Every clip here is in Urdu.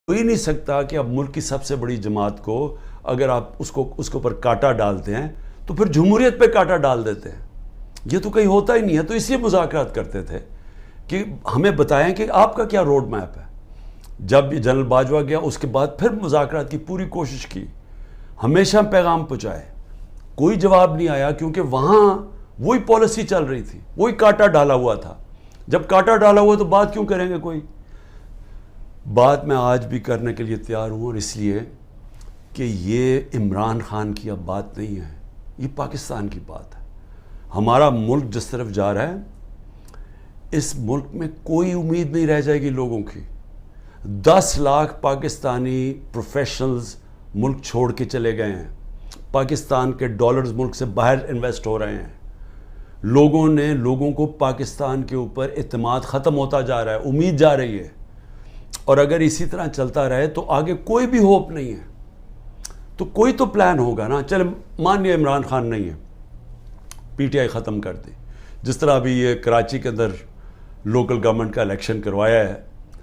کوئی نہیں سکتا کہ اب ملک کی سب سے بڑی جماعت کو اگر آپ اس کے اوپر کانٹا ڈالتے ہیں تو پھر جمہوریت پہ کانٹا ڈال دیتے ہیں. یہ تو کہیں ہوتا ہی نہیں ہے. تو اس لیے مذاکرات کرتے تھے کہ ہمیں بتائیں کہ آپ کا کیا روڈ میپ ہے. جب جنرل باجوہ گیا اس کے بعد پھر مذاکرات کی پوری کوشش کی, ہمیشہ پیغام پہنچائے, کوئی جواب نہیں آیا کیونکہ وہاں وہی پالیسی چل رہی تھی, وہی کانٹا ڈالا ہوا تھا. جب کانٹا ڈالا ہوا تو بات کیوں کریں گے کوئی. بات میں آج بھی کرنے کے لیے تیار ہوں, اور اس لیے کہ یہ عمران خان کی اب بات نہیں ہے, یہ پاکستان کی بات ہے. ہمارا ملک جس طرف جا رہا ہے اس ملک میں کوئی امید نہیں رہ جائے گی لوگوں کی. 10 لاکھ پاکستانی پروفیشنلز ملک چھوڑ کے چلے گئے ہیں. پاکستان کے ڈالرز ملک سے باہر انویسٹ ہو رہے ہیں. لوگوں کو پاکستان کے اوپر اعتماد ختم ہوتا جا رہا ہے, امید جا رہی ہے. اور اگر اسی طرح چلتا رہے تو آگے کوئی بھی ہوپ نہیں ہے. تو کوئی تو پلان ہوگا نا. چلے مان لیا عمران خان نہیں ہے, پی ٹی آئی ختم کر دی. جس طرح ابھی یہ کراچی کے اندر لوکل گورنمنٹ کا الیکشن کروایا ہے,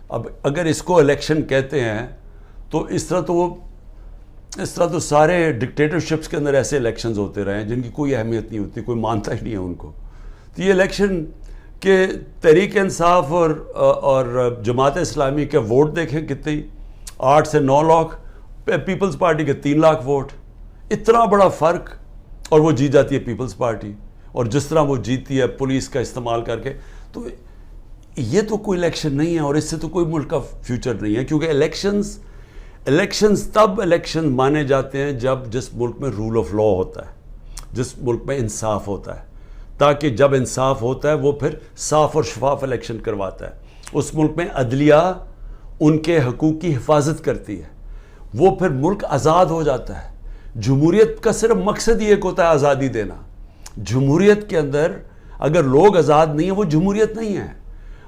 اب اگر اس کو الیکشن کہتے ہیں تو اس طرح تو سارے ڈکٹیٹرشپس کے اندر ایسے الیکشنز ہوتے رہے ہیں جن کی کوئی اہمیت نہیں ہوتی, کوئی مانتا ہی نہیں ہے ان کو. تو یہ الیکشن کہ تحریک انصاف اور جماعت اسلامی کے ووٹ دیکھیں کتنے, 8 سے 9 لاکھ, پیپلز پارٹی کے 3 لاکھ ووٹ, اتنا بڑا فرق, اور وہ جیت جاتی ہے پیپلز پارٹی. اور جس طرح وہ جیتی ہے پولیس کا استعمال کر کے, تو یہ تو کوئی الیکشن نہیں ہے, اور اس سے تو کوئی ملک کا فیوچر نہیں ہے. کیونکہ الیکشنز تب الیکشن مانے جاتے ہیں جب جس ملک میں رول آف لا ہوتا ہے, جس ملک میں انصاف ہوتا ہے, تاکہ جب انصاف ہوتا ہے وہ پھر صاف اور شفاف الیکشن کرواتا ہے. اس ملک میں عدلیہ ان کے حقوق کی حفاظت کرتی ہے, وہ پھر ملک آزاد ہو جاتا ہے. جمہوریت کا صرف مقصد ہی ایک ہوتا ہے, آزادی دینا. جمہوریت کے اندر اگر لوگ آزاد نہیں ہیں وہ جمہوریت نہیں ہے.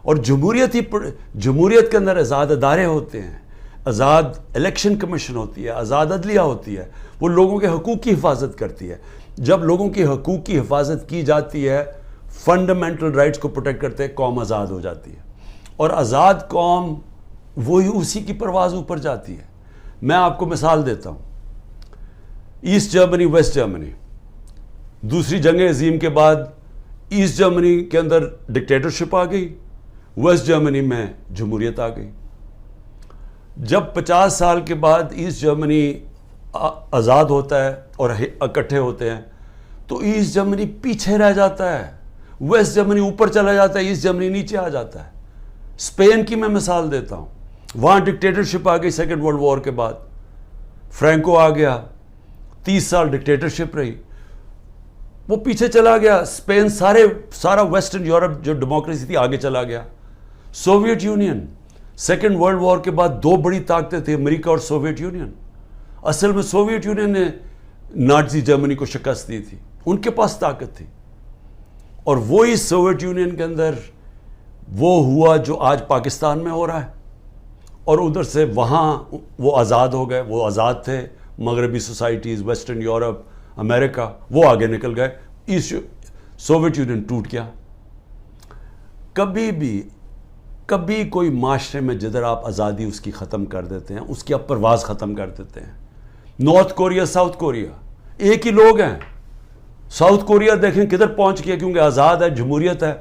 اور جمہوریت کے اندر آزاد ادارے ہوتے ہیں, آزاد الیکشن کمیشن ہوتی ہے, آزاد عدلیہ ہوتی ہے, وہ لوگوں کے حقوق کی حفاظت کرتی ہے. جب لوگوں کی حقوق کی حفاظت کی جاتی ہے, فنڈامنٹل رائٹس کو پروٹیکٹ کرتے ہیں, قوم آزاد ہو جاتی ہے. اور آزاد قوم وہی اسی کی پرواز اوپر جاتی ہے. میں آپ کو مثال دیتا ہوں, ایسٹ جرمنی, ویسٹ جرمنی, دوسری جنگ عظیم کے بعد ایسٹ جرمنی کے اندر ڈکٹیٹرشپ آ گئی, ویسٹ جرمنی میں جمہوریت آ گئی. جب 50 سال کے بعد ایسٹ جرمنی آزاد ہوتا ہے اور اکٹھے ہوتے ہیں تو ایسٹ جرمنی پیچھے رہ جاتا ہے, ویسٹ جرمنی اوپر چلا جاتا ہے, ایسٹ جرمنی نیچے آ جاتا ہے. اسپین کی میں مثال دیتا ہوں, وہاں ڈکٹیٹرشپ آ گئی سیکنڈ ورلڈ وار کے بعد, فرینکو آ گیا, 30 سال ڈکٹیٹرشپ رہی, وہ پیچھے چلا گیا. اسپین سارا ویسٹرن یورپ جو ڈیموکریسی تھی آگے چلا گیا. Soviet Union, Second World War کے بعد 2 بڑی طاقتیں تھیں, امریکہ اور سوویت یونین. اصل میں سوویت یونین نے نازی جرمنی کو شکست دی تھی, ان کے پاس طاقت تھی. اور وہی سوویت یونین کے اندر وہ ہوا جو آج پاکستان میں ہو رہا ہے. اور ادھر سے وہاں وہ آزاد ہو گئے, وہ آزاد تھے, مغربی سوسائٹیز, ویسٹرن یورپ, امریکہ, وہ آگے نکل گئے. سوویت یونین ٹوٹ گیا. کبھی کوئی معاشرے میں جدھر آپ آزادی اس کی ختم کر دیتے ہیں, اس کی آپ پرواز ختم کر دیتے ہیں. نارتھ کوریا, ساؤتھ کوریا ایک ہی لوگ ہیں. ساؤتھ کوریا دیکھیں کدھر پہنچ گیا, کیونکہ آزاد ہے, جمہوریت ہے.